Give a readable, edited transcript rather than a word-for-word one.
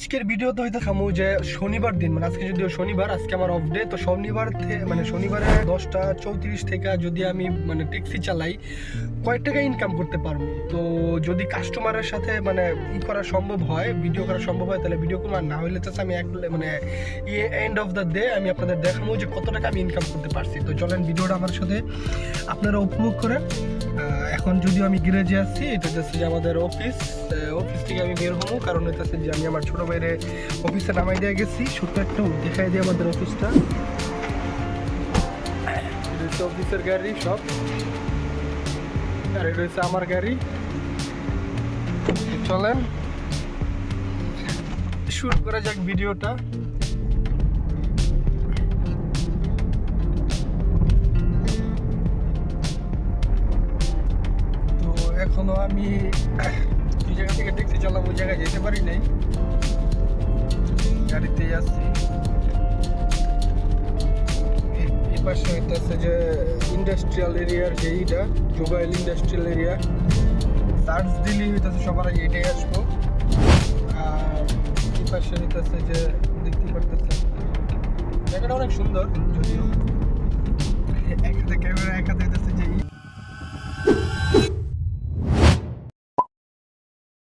আজকের ভিডিওতে হয়তো খামু যে শনিবার দিন, মানে আজকে যদিও শনিবার, আজকে আমার অফ ডে। তো শনিবার মানে শনিবারে 10:34 থেকে যদি আমি মানে ট্যাক্সি চালাই কয়েক টাকা ইনকাম করতে পারবো। তো যদি কাস্টমারের সাথে মানে করা সম্ভব হয়, ভিডিও করা সম্ভব হয়, তাহলে ভিডিও করবো। আর না হলে তো আমি মানে এন্ড অফ দ্য ডে আমি আপনাদের দেখাবো যে কত টাকা আমি ইনকাম করতে পারছি। তো চলেন ভিডিওটা আমার সাথে আপনারা উপভোগ করেন। এখন যদিও আমি গ্যারেজে আছি, এটা হচ্ছে যে আমাদের অফিস থেকে আমি বের হবো, কারণ হইতেছে যে আমি আমার ছোট ভাইয়ের অফিসে নামাই দিয়ে গেছি। ছোট্ট একটা দেখাই দিই আমাদের অফিসটা। এটা হচ্ছে অফিসের গাড়ি সব, আর এটা হচ্ছে আমার গাড়ি। চলেন শুরু করা যাক ভিডিওটা। তো এখনো আমি যে জায়গা থেকে ট্যাক্সি চালাম ওই জায়গায় যেতে পারি নাই, গাড়িতেই আসছি। এই পাশে হইতেছে যে ইন্ডাস্ট্রিয়াল এরিয়ার, যে এইটা জুবাইল ইন্ডাস্ট্রিয়াল এরিয়া। সার্চ দিলেই হইতেছে সবার আগে এটাই আসবো। আর এই পাশে হইতেছে যে দেখতে পারতেছে জায়গাটা অনেক সুন্দর, যদিও এক হাতে ক্যামেরা এক হাতে